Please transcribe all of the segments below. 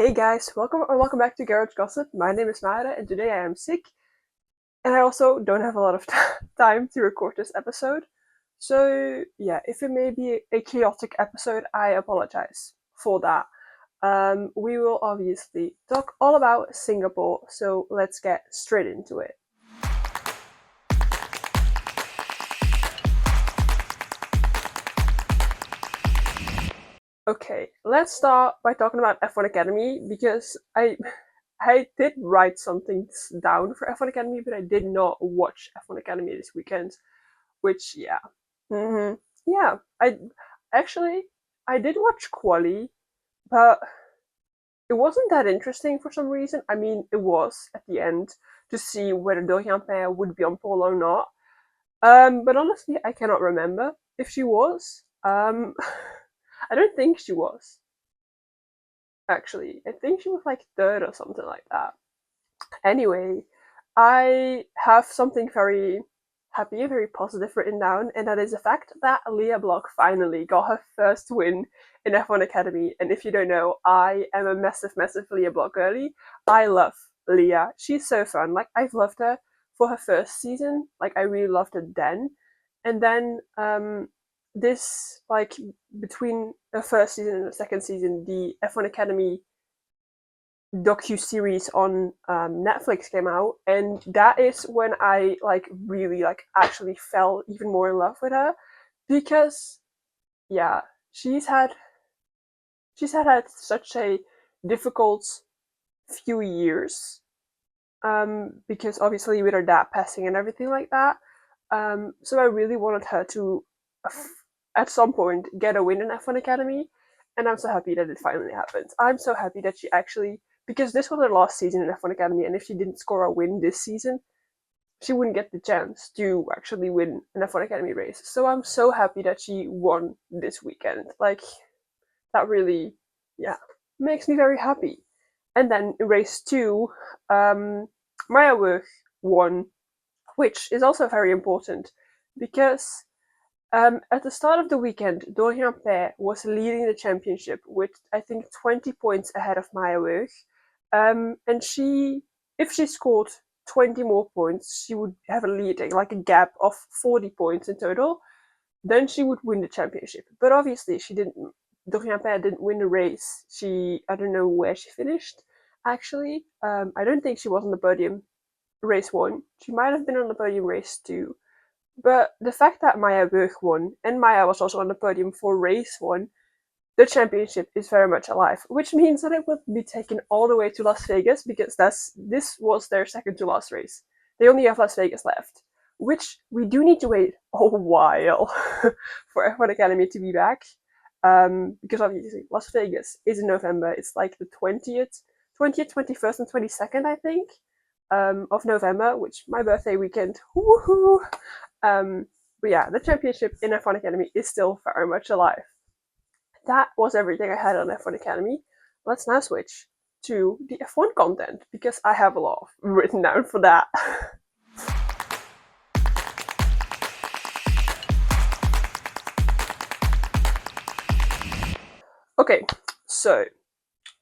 Hey guys, welcome back to Garage Gossip. My name is Maya and today I am sick and I also don't have a lot of time to record this episode. So yeah, if it may be a chaotic episode, I apologize for that. We will obviously talk all about Singapore, so let's get straight into it. Okay, let's start by talking about F1 Academy because I did write something down for F1 Academy, but I did not watch F1 Academy this weekend. Which hmm yeah, I actually I did watch Quali, but it wasn't that interesting for some reason. I mean, it was at the end to see whether Dorian Pair would be on pole or not. But honestly, I cannot remember if she was. I don't think she was. Actually, I think she was like third or something like that. Anyway, I have something very happy, very positive written down, and that is the fact that Lia Block finally got her first win in F1 Academy. And if you don't know, I am a massive Lia Block girly. I love Lia. She's so fun. Like, I've loved her for her first season. Like, I really loved her then. And then, this, like, between the first season and the second season, the F1 Academy docu-series on Netflix came out, and that is when I really actually fell even more in love with her, because yeah, she's had such a difficult few years, because obviously with her dad passing and everything like that. So I really wanted her to at some point get a win in F1 Academy, and I'm so happy that it finally happened. I'm so happy that she actually, because this was her last season in F1 Academy, and if she didn't score a win this season, she wouldn't get the chance to actually win an F1 Academy race. So I'm so happy that she won this weekend. Like, that really, yeah, makes me very happy. And then in race two, Maya Weug won, which is also very important because at the start of the weekend, Dorian Pair was leading the championship with, I think, 20 points ahead of Maya Weug. And if she scored 20 more points, she would have a lead, like a gap of 40 points in total. Then she would win the championship. But obviously, she didn't. Dorian Pair didn't win the race. I don't know where she finished, actually. I don't think she was on the podium race one. She might have been on the podium race two. But the fact that Maya Weug won, and Maya was also on the podium for race one, the championship is very much alive, which means that it will be taken all the way to Las Vegas, because this was their second to last race. They only have Las Vegas left, which we do need to wait a while for F1 Academy to be back, because obviously Las Vegas is in November. It's like the 20th, 21st, and 22nd, I think, of November, which my birthday weekend. Woohoo! But yeah, the championship in F1 Academy is still very much alive. That was everything I had on F1 Academy. Let's now switch to the F1 content, because I have a lot written down for that. Okay, so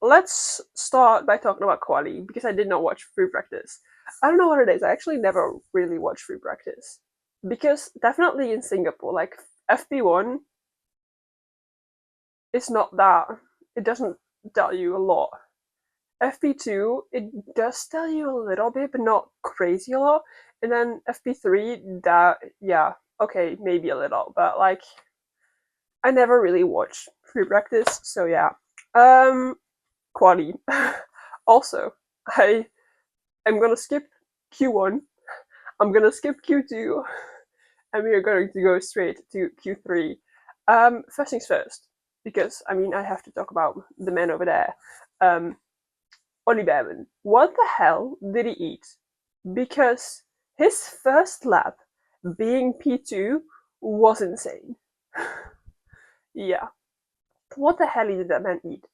let's start by talking about quali, because I did not watch free practice. I don't know what it is. I actually never really watched free practice, because definitely in Singapore, like FP1 is not that. It doesn't tell you a lot. FP2, it does tell you a little bit, but not crazy a lot. And then FP3, that, yeah, okay, maybe a little, but like, I never really watched free practice, so yeah. Quali. Also, I am gonna skip Q1, I'm gonna skip Q2, and we are going to go straight to Q3. First things first, because I mean, I have to talk about the man over there. Ollie Behrman. What the hell did he eat? Because his first lap being P2 was insane. Yeah. What the hell did that man eat?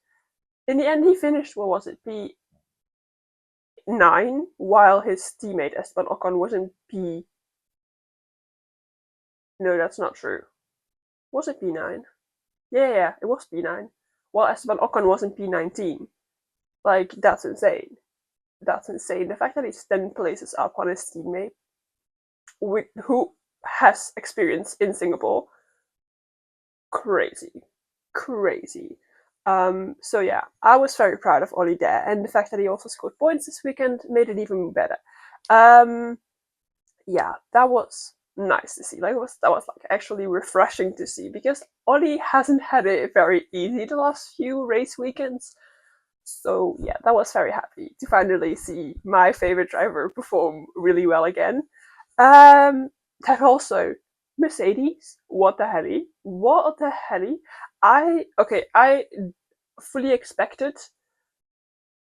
In the end, he finished, what was it, P9, while his teammate Esteban Ocon was in P. No, that's not true. Was it P9? Yeah, it was P9. While Esteban Ocon was in P19. Like, that's insane. That's insane. The fact that he's 10 places up on his teammate, who has experience in Singapore, crazy. Crazy. So yeah, I was very proud of Ollie there, and the fact that he also scored points this weekend made it even better. Yeah, that was nice to see. Like, that was like actually refreshing to see, because Ollie hasn't had it very easy the last few race weekends. So yeah, that was very happy to finally see my favorite driver perform really well again. That also Mercedes. What the helly? What the helly? I fully expected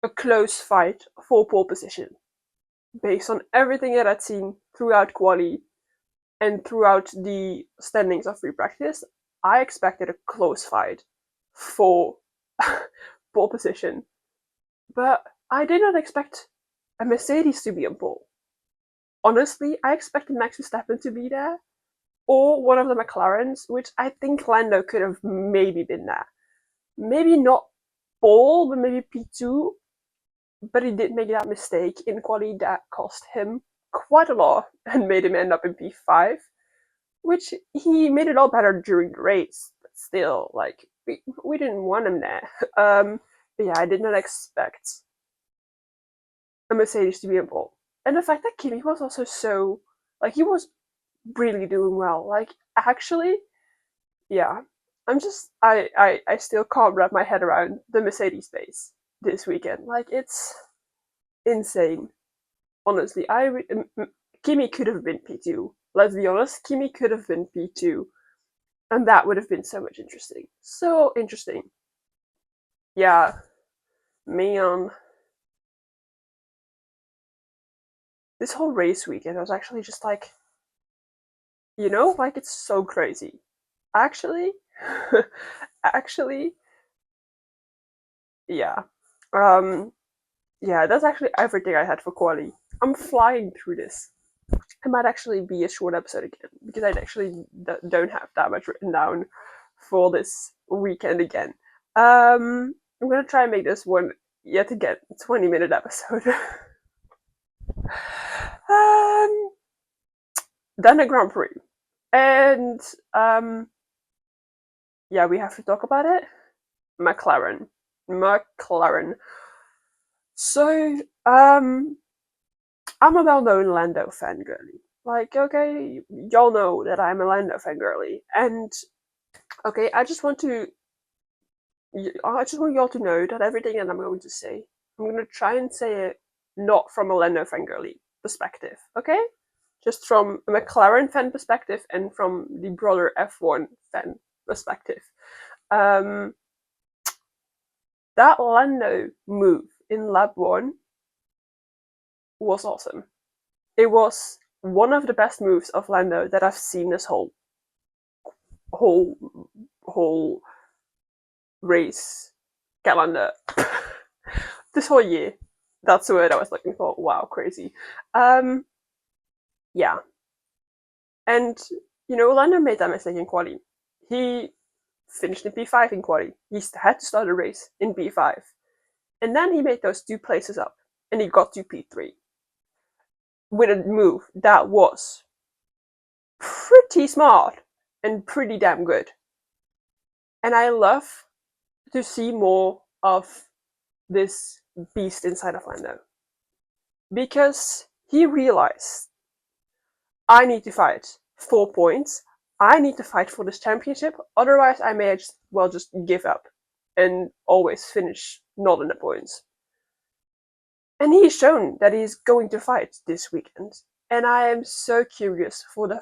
a close fight for pole position based on everything that I'd seen throughout quali and throughout the standings of free practice. I expected a close fight for pole position, but I did not expect a Mercedes to be on pole. Honestly, I expected Max Verstappen to be there, or one of the McLarens, which I think Lando could have maybe been there. Maybe not pole, but maybe P2. But he did make that mistake in quali that cost him quite a lot and made him end up in P5, which he made it all better during the race. But still, like, we didn't want him there. But yeah, I did not expect a Mercedes to be on pole. And the fact that Kimi was also so, like, he was really doing well. Like, actually, yeah. I still can't wrap my head around the Mercedes pace this weekend. Like, it's insane. Honestly, Kimi could have been P2. Let's be honest, Kimi could have been P2. And that would have been so much interesting. So interesting. Yeah. Man. This whole race weekend, I was actually just like, like, it's so crazy. Actually, actually, yeah. Yeah, that's actually everything I had for quali. I'm flying through this. It might actually be a short episode again, because I actually don't have that much written down for this weekend again. I'm gonna try and make this one yet again 20-minute episode. Then the Grand Prix, and yeah, we have to talk about it. McLaren. So, I'm a well-known Lando fangirly. Like, okay, y'all know that I'm a Lando fangirly, and okay, I just want y'all to know that everything that I'm going to say, I'm going to try and say it not from a Lando fangirly perspective, okay? Just from a McLaren fan perspective and from the broader F1 fan perspective. That Lando move in lap 1 was awesome. It was one of the best moves of Lando that I've seen this whole race calendar. This whole year. That's the word I was looking for. Wow, crazy. Yeah. And, Lando made that mistake in quali. He finished in P5 in quali. He had to start a race in P5. And then he made those 2 places up. And he got to P3. With a move that was pretty smart and pretty damn good. And I love to see more of this beast inside of Lando. Because he realized, I need to fight 4 points. I need to fight for this championship. Otherwise, I may just give up and always finish not in the points. And he's shown that he's going to fight this weekend. And I am so curious for the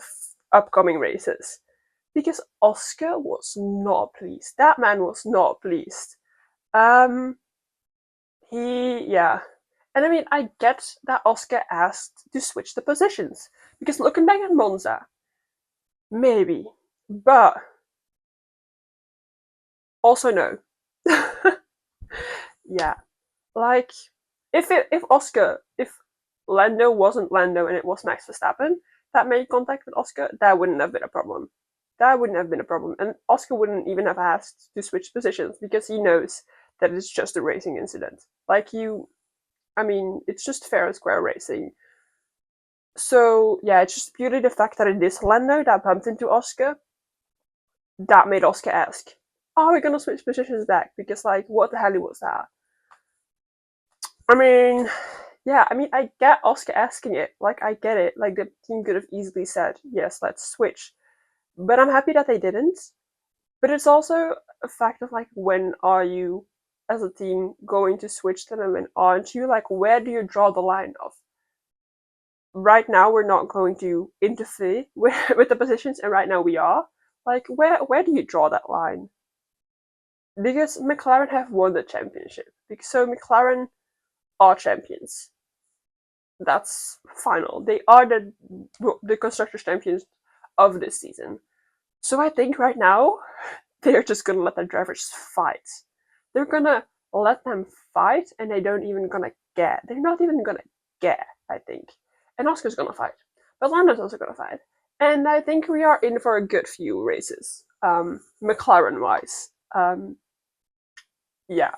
upcoming races. Because Oscar was not pleased. That man was not pleased. Yeah. And I mean, I get that Oscar asked to switch the positions. Because looking back at Monza, maybe. But also no. Yeah. Like, if Lando wasn't Lando and it was Max Verstappen that made contact with Oscar, that wouldn't have been a problem. And Oscar wouldn't even have asked to switch positions, because he knows that it's just a racing incident. Like it's just fair and square racing. So yeah, it's just purely the fact that it is Lando that bumped into Oscar that made Oscar ask, "Are we gonna switch positions back?" Because like, what the hell was that? I get Oscar asking it. Like, I get it. Like, the team could have easily said, "Yes, let's switch," but I'm happy that they didn't. But it's also a fact of like, when are you, as a team, going to switch them, and when aren't you? Like, where do you draw the line of? Right now, we're not going to interfere with the positions, and right now we are. Like, where do you draw that line? Because McLaren have won the championship. So McLaren are champions. That's final. They are the constructors champions of this season. So I think right now they're just gonna let their drivers fight. They're gonna let them fight, and they don't even gonna get. They're not even gonna get. I think, and Oscar's gonna fight, but Lando's also gonna fight, and I think we are in for a good few races, McLaren wise. Yeah.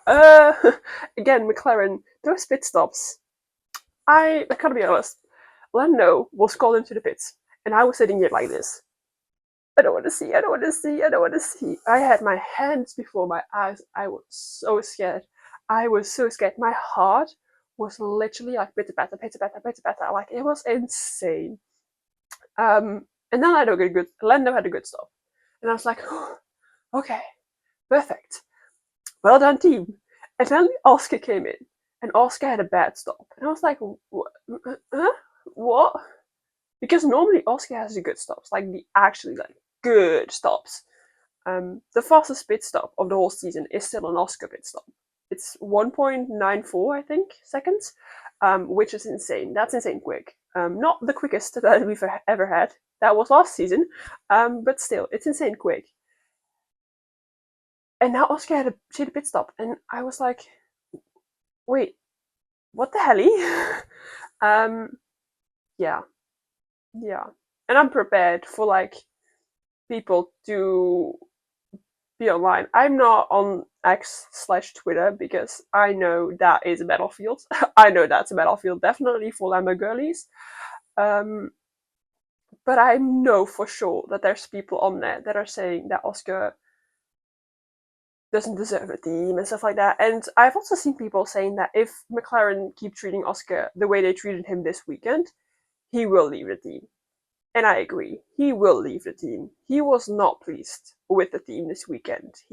Again, McLaren, those pit stops. I gotta be honest. Lando was called into the pits, and I was sitting here like this. I don't want to see. I don't want to see. I don't want to see. I had my hands before my eyes. I was so scared. I was so scared. My heart was literally like pitter patter, pitter patter, pitter patter. Like, it was insane. And then Lando had a good stop, and I was like, oh, okay, perfect. Well done, team. And then Oscar came in, and Oscar had a bad stop. And I was like, what? Because normally Oscar has the good stops, like the actually like good stops. The fastest pit stop of the whole season is still an Oscar pit stop. It's 1.94, I think, seconds, which is insane. That's insane quick. Not the quickest that we've ever had. That was last season, but still, it's insane quick. And now Oscar had a pit stop, and I was like, wait, what the hell? Yeah. And I'm prepared for like people to be online. I'm not on X/Twitter because I know that is a battlefield. I know that's a battlefield, definitely for Lambo girlies. But I know for sure that there's people on there that are saying that Oscar doesn't deserve a team and stuff like that. And I've also seen people saying that if McLaren keep treating Oscar the way they treated him this weekend, he will leave the team. And I agree. He will leave the team. He was not pleased with the team this weekend.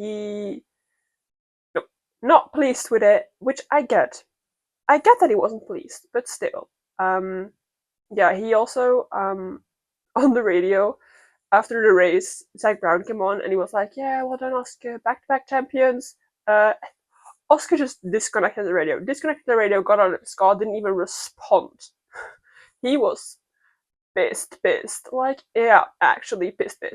Not pleased with it, which I get. I get that he wasn't pleased, but still. He also, on the radio, after the race, Zak Brown came on and he was like, yeah, well done, Oscar, back-to-back champions. Oscar just disconnected the radio, got out of his car, didn't even respond. He was pissed. Like, yeah, actually pissed. He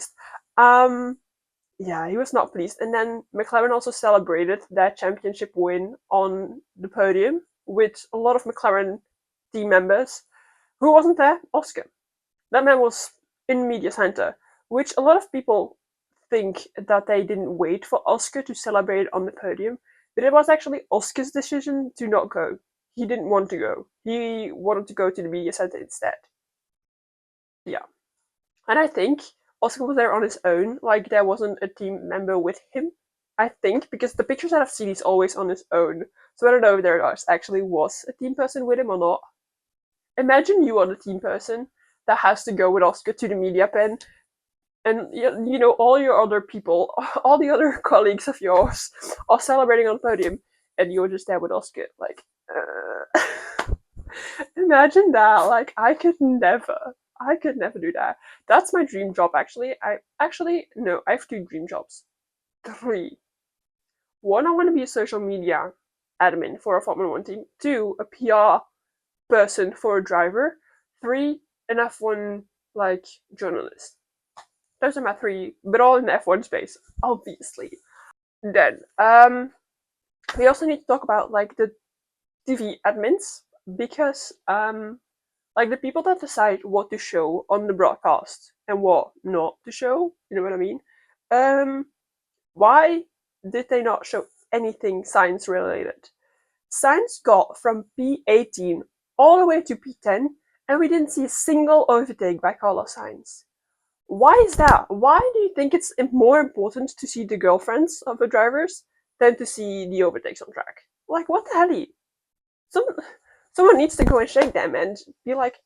was not pleased. And then McLaren also celebrated their championship win on the podium with a lot of McLaren team members. Who wasn't there? Oscar. That man was in media center, which a lot of people think that they didn't wait for Oscar to celebrate on the podium, but it was actually Oscar's decision to not go. He didn't want to go. He wanted to go to the media center instead. Yeah. And I think Oscar was there on his own, like there wasn't a team member with him. I think, because the pictures that I've seen, he's always on his own. So I don't know if there actually was a team person with him or not. Imagine you are the team person that has to go with Oscar to the media pen, and all your other people, all the other colleagues of yours are celebrating on the podium, and you're just there with Oscar. Like, imagine that. Like, I could never do that. That's my dream job, actually. I have 2 dream jobs. 3. 1, I want to be a social media admin for a Formula 1 team. 2, a PR person for a driver. 3, an F1 journalist. Those are my 3, but all in the F1 space, obviously. Then, we also need to talk about the TV admins, because the people that decide what to show on the broadcast and what not to show, you know what I mean? Why did they not show? anything Sainz related. Sainz got from P18 all the way to P10, and we didn't see a single overtake by Carlos Sainz. Why is that? Why do you think it's more important to see the girlfriends of the drivers than to see the overtakes on track? Like, what the hell? Someone needs to go and shake them and be like,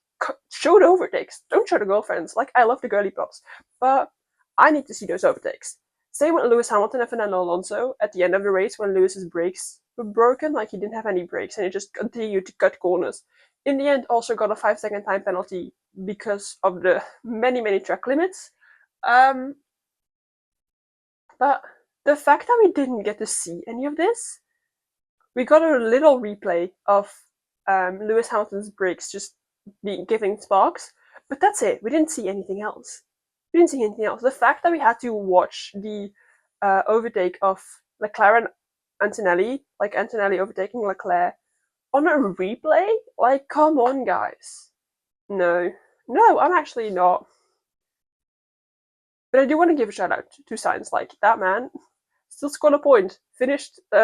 show the overtakes. Don't show the girlfriends. Like, I love the girly pops, but I need to see those overtakes. Same with Lewis Hamilton and Fernando Alonso at the end of the race when Lewis's brakes were broken, like he didn't have any brakes and he just continued to cut corners. In the end, also got a 5-second time penalty because of the many track limits. But the fact that we didn't get to see any of this, we got a little replay of Lewis Hamilton's brakes just giving sparks, but that's it. We didn't see anything else. The fact that we had to watch the overtake of Leclerc and Antonelli, like Antonelli overtaking Leclerc, on a replay? Like, come on, guys. No, I'm actually not. But I do want to give a shout out to Sainz. Like, that man still scored a point.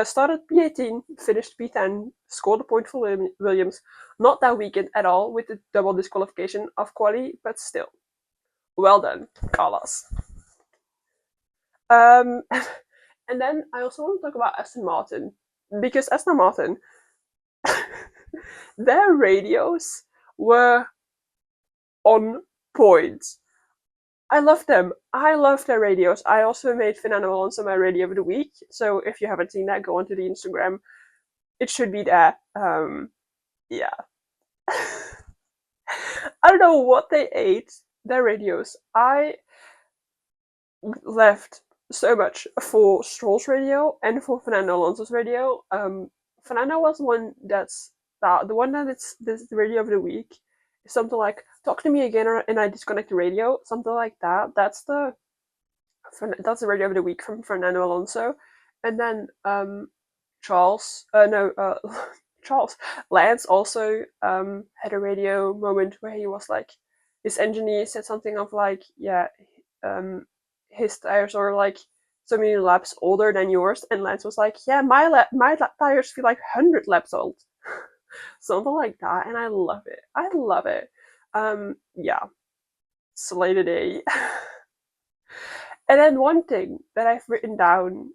Started P18, finished P10, scored a point for Williams. Not that weekend at all with the double disqualification of quali, but still. Well done, Carlos. And then I also want to talk about Aston Martin, because Aston Martin, their radios were on point. I love them. I love their radios. I also made Fernando Alonso my radio of the week, so if you haven't seen that, go onto the Instagram. It should be there. Yeah. I don't know what they ate, their radios. I left so much for Stroll's radio and for Fernando Alonso's radio. Fernando was the one that's the radio of the week. Something like "Talk to me again" and I disconnect the radio. Something like that. That's the radio of the week from Fernando Alonso, and then Lance also had a radio moment where he was like, his engineer said something of like, his tires are like so many laps older than yours, and Lance was like, yeah, my tires feel like 100 laps old. Something like that, and I love it. Yeah, slated A. And then one thing that I've written down,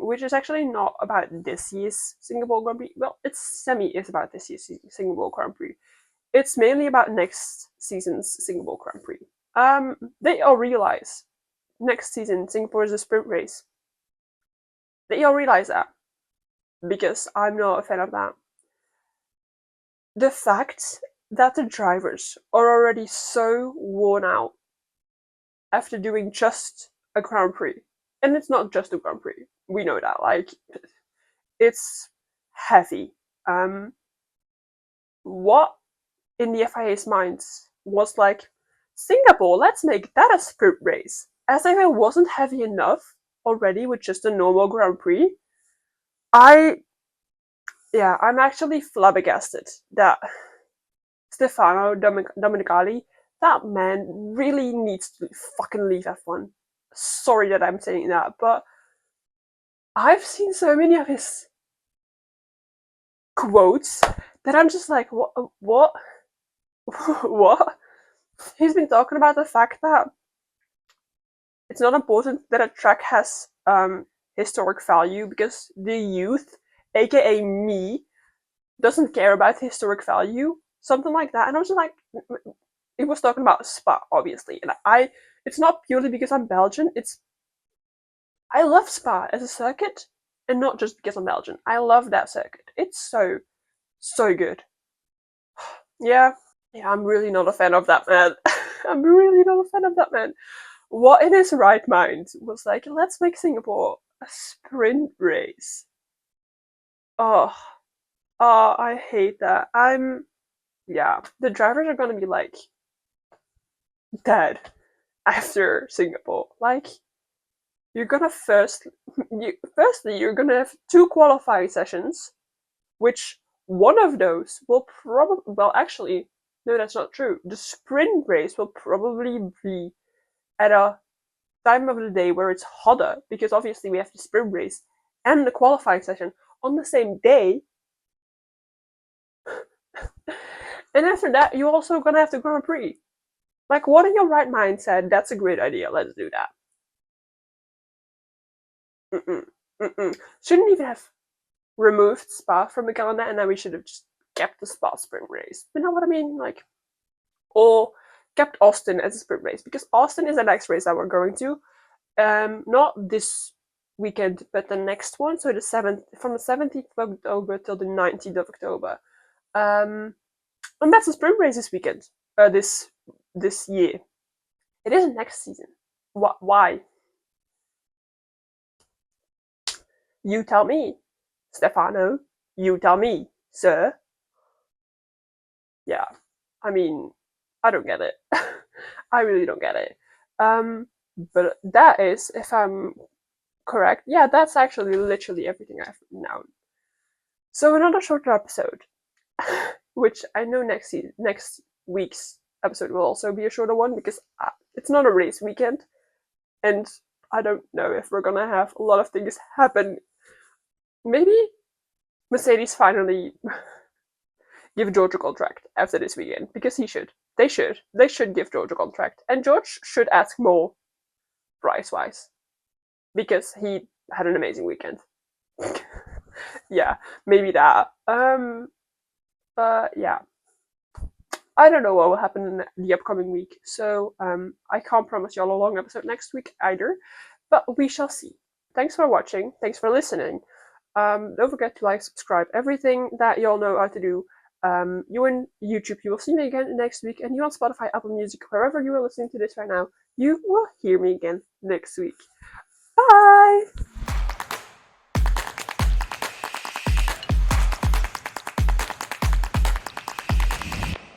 which is actually not about this year's Singapore Grand Prix. Well, it's about this year's Singapore Grand Prix. It's mainly about next season's Singapore Grand Prix. They all realize next season Singapore is a sprint race. They all realize that, because I'm not a fan of that. The fact that the drivers are already so worn out after doing just a Grand Prix, and it's not just a Grand Prix, we know that, like, it's heavy. What in the FIA's minds was like, Singapore, let's make that a sprint race, as if it wasn't heavy enough already with just a normal Grand Prix. I'm actually flabbergasted that Stefano Domenicali, that man really needs to fucking leave F1. Sorry that I'm saying that, but I've seen so many of his quotes that I'm just like, what? What? He's been talking about the fact that it's not important that a track has historic value because the youth, aka me, doesn't care about historic value. Something like that. And I was just like, he was talking about Spa, obviously. And it's not purely because I'm Belgian, I love Spa as a circuit, and not just because I'm Belgian. I love that circuit. It's so good. Yeah, I'm really not a fan of that man. I'm really not a fan of that man. What in his right mind was like, let's make Singapore a sprint race? Oh, I hate that. The drivers are gonna be like dead after Singapore. Like, you're gonna firstly you're gonna have 2 qualifying sessions, which one of those will actually, no, that's not true. The sprint race will probably be at a time of the day where it's hotter, because obviously we have the sprint race and the qualifying session on the same day. And after that, you're also gonna have the Grand Prix. Like, what in your right mind said, that's a great idea, let's do that? Shouldn't even have removed Spa from the calendar, and then we should have just kept the Spa sprint race. You know what I mean? Like, or kept Austin as a sprint race, because Austin is the next race that we're going to. Not this weekend, but the next one. So from the 17th of October till the 19th of October. And that's a sprint race this weekend. This year. It isn't next season. Why? You tell me, Stefano. You tell me, sir. Yeah, I mean, I don't get it. I really don't get it. But that is, if I'm correct, yeah, that's actually literally everything I've written down. So another shorter episode, which I know next week's episode will also be a shorter one, because it's not a race weekend, and I don't know if we're gonna have a lot of things happen. Maybe Mercedes finally give George a contract after this weekend, because he should. They should give George a contract, and George should ask more price-wise, because he had an amazing weekend. Yeah, maybe that. Yeah, I don't know what will happen in the upcoming week, so I can't promise y'all a long episode next week either, but we shall see. Thanks for watching. Thanks for listening. Don't forget to like, subscribe, everything that y'all know how to do. You on YouTube, you will see me again next week, and you on Spotify, Apple Music, wherever you are listening to this right now, you will hear me again next week. Bye!